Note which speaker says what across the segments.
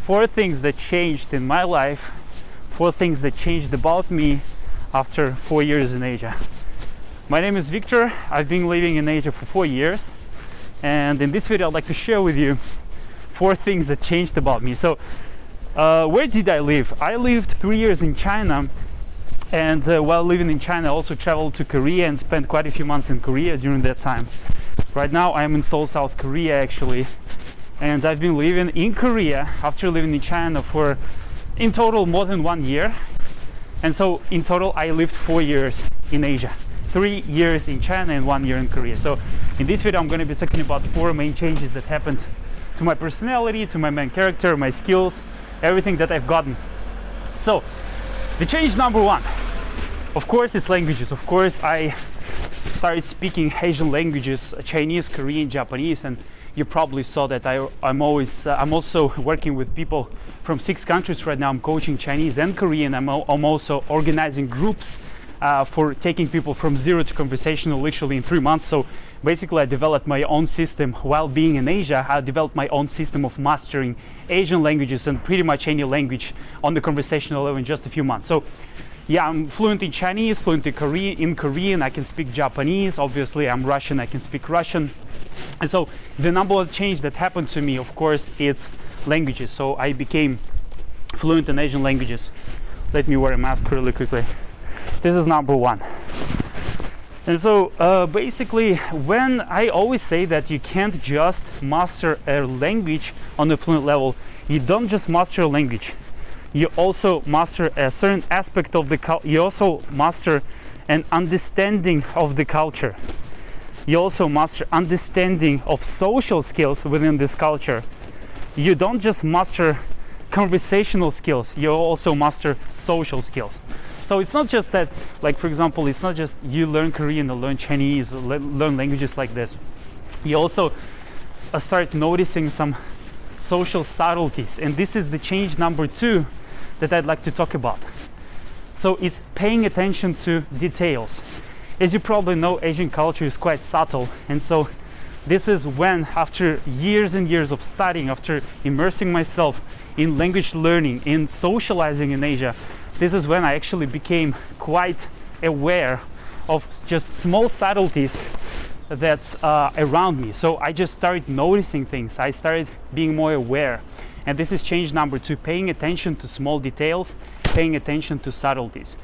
Speaker 1: 4 things that changed in my life, 4 things that changed about me after 4 years in Asia. My name is Victor. I've been living in Asia for 4 years, and in this video I'd like to share with you 4 things that changed about me. So where did I live? I lived 3 years in China, and while living in China I also traveled to Korea and spent quite a few months in Korea during that time. Right now I'm in Seoul, South Korea actually, and I've been living in Korea after living in China for in total more than 1 year. And so in total I lived 4 years in Asia, 3 years in China and 1 year in Korea. So in this video I'm going to be talking about 4 main changes that happened to my personality, to my main character, my skills, everything that I've gotten. So the change number 1, of course, is languages. Of course I started speaking Asian languages, Chinese, Korean, Japanese, and you probably saw that I'm also working with people from 6 countries right now. I'm coaching Chinese and Korean. I'm also organizing groups for taking people from zero to conversational literally in 3 months. So basically I developed my own system while being in Asia. I developed my own system of mastering Asian languages and pretty much any language on the conversational level in just a few months. So yeah, I'm fluent in Chinese, fluent in Korean, I can speak Japanese, obviously I'm Russian, I can speak Russian. And so the number one change that happened to me, of course, it's languages. So I became fluent in Asian languages. Let me wear a mask really quickly. This is number 1. And so basically, when I always say that you can't just master a language on a fluent level, you don't just master a language. You also master a certain aspect of the culture. You also master an understanding of the culture. You also master understanding of social skills within this culture. You don't just master conversational skills, you also master social skills. So it's not just that, like for example, it's not just you learn Korean or learn Chinese or learn languages like this. You also start noticing some social subtleties, and this is the change number 2 that I'd like to talk about. So it's paying attention to details. As you probably know, Asian culture is quite subtle, and so this is when, after years and years of studying, after immersing myself in language learning, in socializing in Asia, this is when I actually became quite aware of just small subtleties that's around me. So I just started noticing things. I started being more aware. And this is change number 2, paying attention to small details, paying attention to subtleties.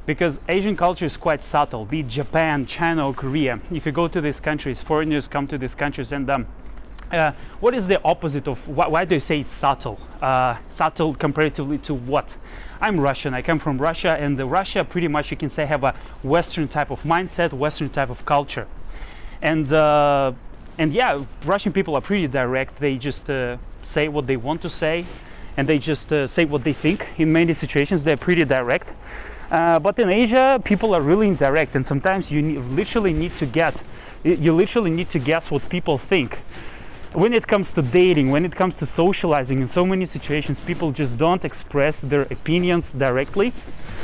Speaker 1: Because Asian culture is quite subtle, be it Japan, China or Korea. If you go to these countries, foreigners come to these countries, and what is the opposite of, why do you say it's subtle? Subtle comparatively to what? I'm Russian, I come from Russia, and Russia pretty much you can say have a Western type of mindset, Western type of culture. And yeah, Russian people are pretty direct. They just say what they want to say, and they just say what they think. In many situations they're pretty direct, but in Asia people are really indirect, and sometimes you literally need to guess what people think. When it comes to dating, when it comes to socializing, in so many situations people just don't express their opinions directly.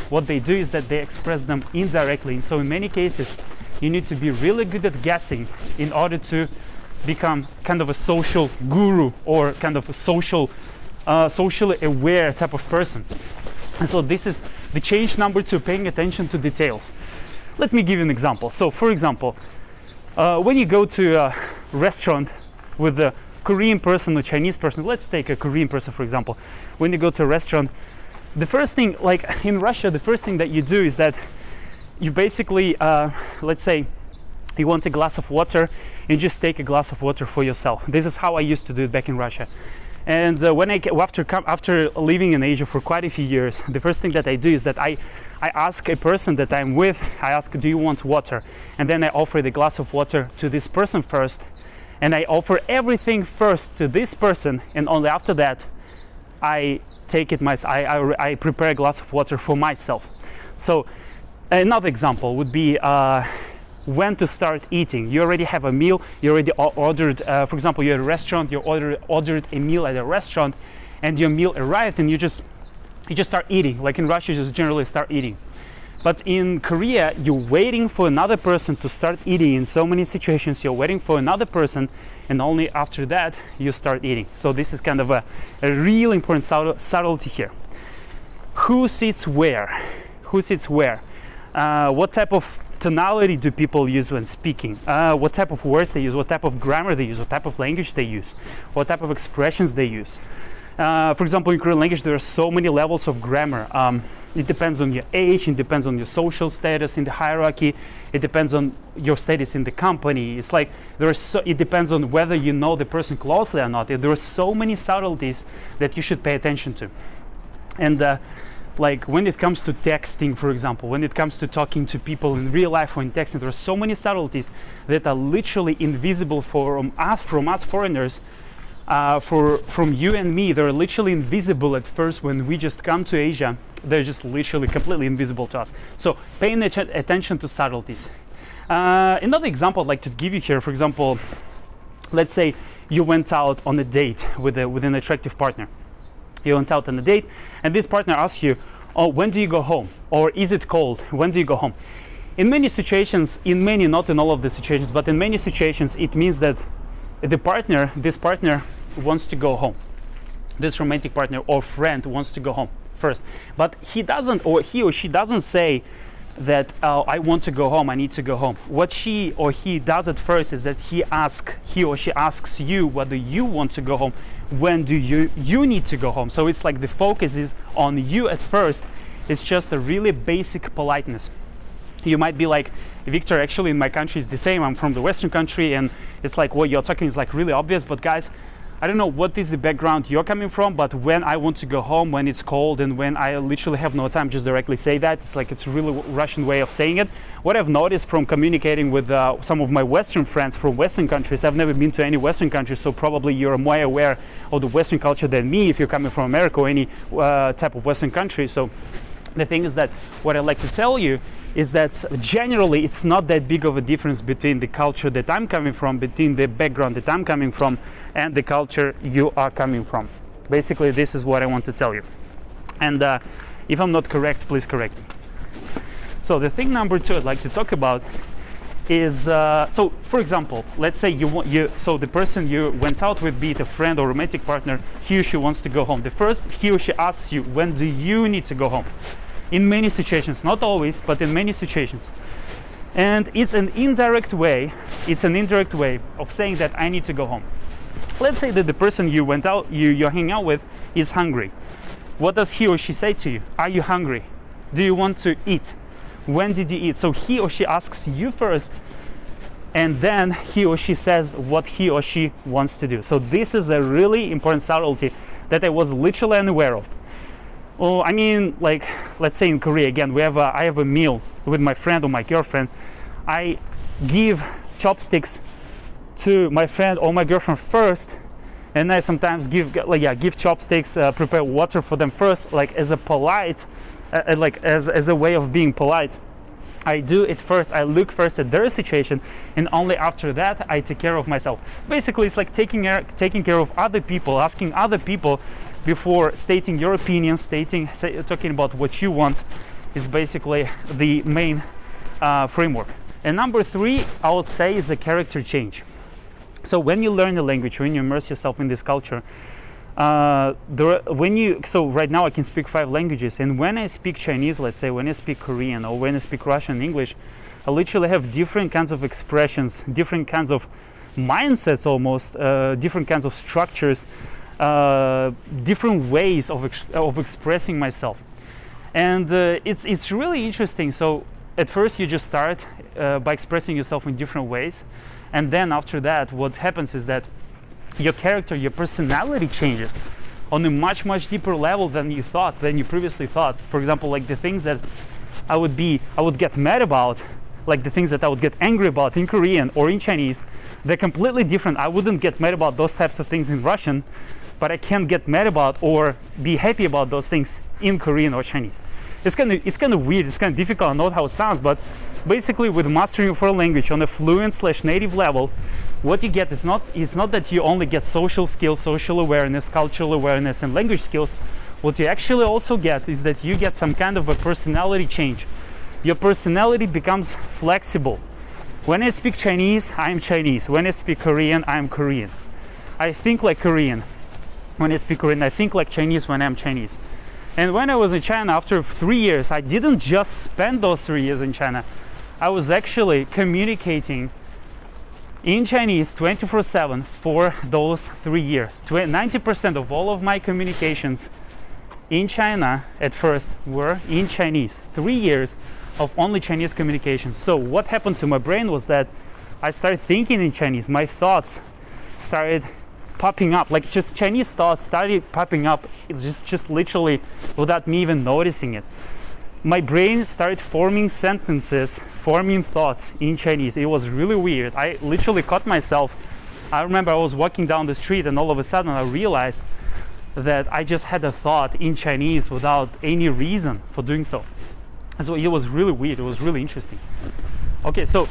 Speaker 1: What they do is that they express them indirectly, and so in many cases you need to be really good at guessing in order to become kind of a social guru or kind of a socially aware type of person. And so this is the change number 2, paying attention to details. Let me give you an example. So for example, when you go to a restaurant with a Korean person or Chinese person, let's take a Korean person for example. When you go to a restaurant, the first thing, like in Russia, the first thing that you do is that you basically, let's say you want a glass of water, and just take a glass of water for yourself. This is how I used to do it back in Russia. And after living in Asia for quite a few years, the first thing that I do is that I ask a person that I'm with, I ask, do you want water? And then I offer the glass of water to this person first, and I offer everything first to this person, and only after that I prepare a glass of water for myself. So another example would be when to start eating. You already have a meal, you already ordered, for example, you're at a restaurant, you ordered a meal at a restaurant, and your meal arrived, and you just start eating. Like in Russia, you just generally start eating. But in Korea, you're waiting for another person to start eating. In so many situations, you're waiting for another person, and only after that you start eating. So this is kind of a real important subtlety here. Who sits where? Who sits where? What type of tonality do people use when speaking? What type of words they use? What type of grammar they use? What type of language they use? What type of expressions they use? For example, in Korean language, there are so many levels of grammar. It depends on your age, it depends on your social status in the hierarchy, it depends on your status in the company. It's like it depends on whether you know the person closely or not. There are so many subtleties that you should pay attention to. And like when it comes to texting, for example, when it comes to talking to people in real life or in texting, there are so many subtleties that are literally invisible from us foreigners. From you and me, they're literally invisible at first when we just come to Asia. They're just literally completely invisible to us. So paying attention to subtleties. Another example I'd like to give you here, for example, let's say you went out on a date with an attractive partner. You went out on a date, and this partner asks you, "Oh, when do you go home?" Or "Is it cold? When do you go home?" In many situations, not in all of the situations, but in many situations, it means that this partner wants to go home. This romantic partner or friend wants to go home first, but he or she doesn't say that I want to go home, I need to go home. What she or he does at first is that he or she asks you whether you want to go home. When do you need to go home? So it's like the focus is on you at first. It's just a really basic politeness. You might be like, "Victor, actually in my country is the same. I'm from the Western country," and it's like what you're talking is like really obvious. But guys, I don't know what is the background you're coming from, but when I want to go home, when it's cold and when I literally have no time, just directly say that. It's like it's a really Russian way of saying it. What I've noticed from communicating with some of my Western friends from Western countries, I've never been to any Western country, so probably you're more aware of the Western culture than me if you're coming from America or any type of Western country. So the thing is that what I like to tell you is that generally it's not that big of a difference between the culture that I'm coming from, between the background that I'm coming from, and the culture you are coming from. Basically, this is what I want to tell you. And if I'm not correct, please correct me. So the thing number 2 I'd like to talk about is, so for example, let's say so the person you went out with, be it a friend or romantic partner, he or she wants to go home. The first, he or she asks you, when do you need to go home? In many situations, not always, but in many situations. And it's an indirect way of saying that I need to go home. Let's say that the person you went out, you're hanging out with is hungry. What does he or she say to you? Are you hungry? Do you want to eat? When did you eat? So he or she asks you first, and then he or she says what he or she wants to do. So this is a really important subtlety that I was literally unaware of. Well, I mean, like, let's say in Korea again, I have a meal with my friend or my girlfriend. I give chopsticks to my friend or my girlfriend first, and I sometimes give chopsticks, prepare water for them first, like as a polite, as a way of being polite. I do it first. I look first at their situation, and only after that I take care of myself. Basically, it's like taking care of other people, asking other people before stating your opinion, talking about what you want, is basically the main framework. And number 3, I would say, is a character change. So when you learn a language, when you immerse yourself in this culture, so right now I can speak 5 languages, and when I speak Chinese, let's say, when I speak Korean, or when I speak Russian, English, I literally have different kinds of expressions, different kinds of mindsets, almost different kinds of structures, different ways of expressing myself. And it's really interesting. So at first you just start by expressing yourself in different ways, and then after that what happens is that your character, your personality changes on a much deeper level than you previously thought. For example, like the things that I would get mad about, like the things that I would get angry about in Korean or in Chinese, they're completely different. I wouldn't get mad about those types of things in Russian, but I can get mad about or be happy about those things in Korean or Chinese. It's kind of weird, it's kind of difficult, I know how it sounds, but basically with mastering a foreign language on a fluent/native level, what you get is not that you only get social skills, social awareness, cultural awareness, and language skills. What you actually also get is that you get some kind of a personality change. your personality becomes flexible. When I speak Chinese, I'm Chinese. When I speak Korean, I'm Korean. I think like Korean. When I speak Korean, I think like Chinese when I'm Chinese. And when I was in China, after 3 years, I didn't just spend those 3 years in China. I was actually communicating in Chinese 24/7 for those 3 years. 90% of all of my communications in China at first were in Chinese. 3 years of only Chinese communication. So what happened to my brain was that I started thinking in Chinese. My thoughts started popping up, like just Chinese thoughts started popping up, just literally without me even noticing it. My brain started forming sentences, forming thoughts in Chinese. It was really weird. I literally caught myself. I remember I was walking down the street and all of a sudden I realized that I just had a thought in Chinese without any reason for doing so. So it was really weird. It was really interesting. Okay, so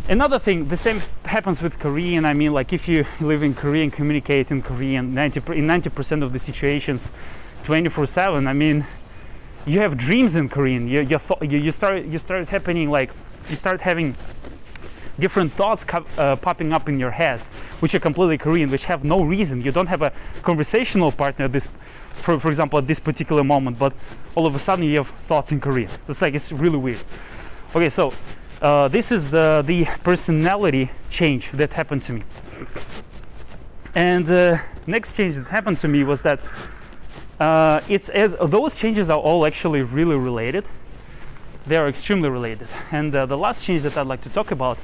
Speaker 1: another thing, the same happens with Korean. I mean, like if you live in Korea and communicate in Korean, in 90% of the situations, 24/7. I mean, you have dreams in Korean. You start happening, like you start having different thoughts popping up in your head, which are completely Korean, which have no reason. You don't have a conversational partner for example, at this particular moment, but all of a sudden you have thoughts in Korean. It's really weird. Okay, so this is the personality change that happened to me. And next change that happened to me was that those changes are all actually really related. They are extremely related. And the last change that I'd like to talk about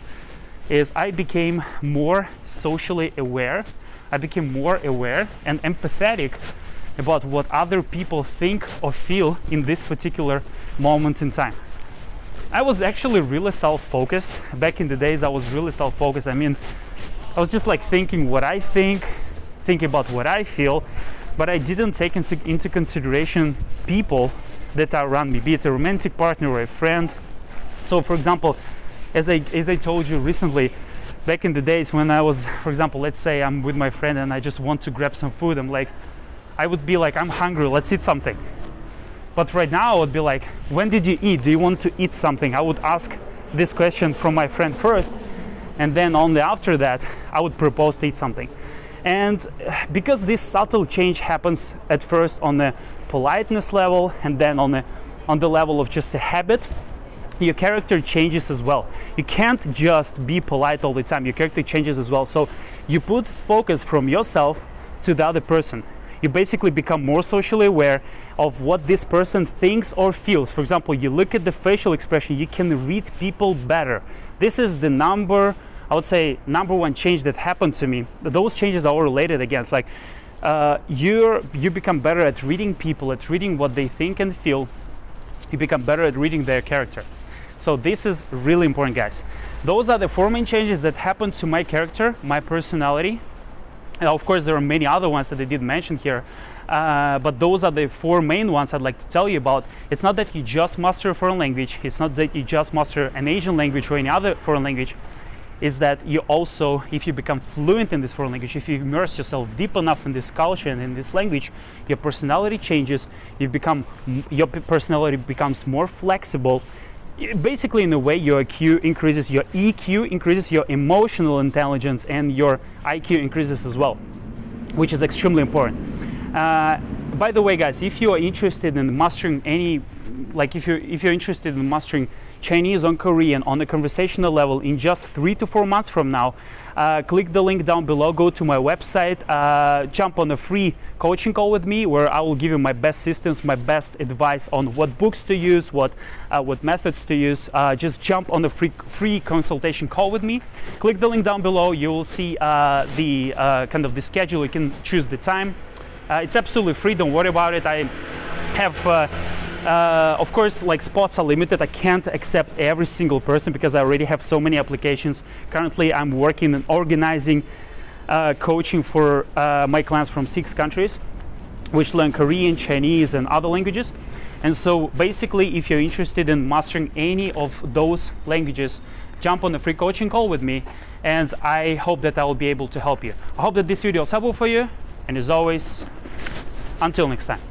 Speaker 1: is I became more socially aware. I became more aware and empathetic about what other people think or feel in this particular moment in time. I was actually really self-focused. Back in the days, I was really self-focused. I mean, I was just like thinking what I think about what I feel, but I didn't take into consideration people that are around me, be it a romantic partner or a friend. So for example, as I told you recently, back in the days when I was, for example, let's say I'm with my friend and I just want to grab some food, I would be like, I'm hungry, let's eat something. But right now I would be like, when did you eat? Do you want to eat something? I would ask this question from my friend first, and then only after that I would propose to eat something. And because this subtle change happens at first on the politeness level and then on the level of just a habit, your character changes as well. You can't just be polite all the time. Your character changes as well. So you put focus from yourself to the other person. You basically become more socially aware of what this person thinks or feels. For example, you look at the facial expression, you can read people better. This is the number one change that happened to me. Those changes are all related again. It's like you become better at reading people, at reading what they think and feel. You become better at reading their character. So this is really important, guys. Those are the 4 main changes that happened to my character, my personality. And of course, there are many other ones that I didn't mention here, but those are the 4 main ones I'd like to tell you about. It's not that you just master a foreign language. It's not that you just master an Asian language or any other foreign language. Is that you also, if you become fluent in this foreign language, if you immerse yourself deep enough in this culture and in this language, your personality changes. Your personality becomes more flexible. Basically, in a way, your IQ increases, your EQ increases, your emotional intelligence, and your IQ increases as well, which is extremely important. By the way, guys, if you are interested in mastering if you're interested in mastering Chinese or Korean on a conversational level in just 3 to 4 months from now, click the link down below, go to my website, jump on a free coaching call with me where I will give you my best systems, my best advice on what books to use, what methods to use. Just jump on a free consultation call with me. Click the link down below, you will see the kind of the schedule, you can choose the time. It's absolutely free, don't worry about it. I have of course, like spots are limited. I can't accept every single person because I already have so many applications. Currently, I'm working and organizing coaching for my clients from 6 countries, which learn Korean, Chinese, and other languages. And so basically, if you're interested in mastering any of those languages, jump on a free coaching call with me, and I hope that I will be able to help you. I hope that this video is helpful for you, and as always, until next time.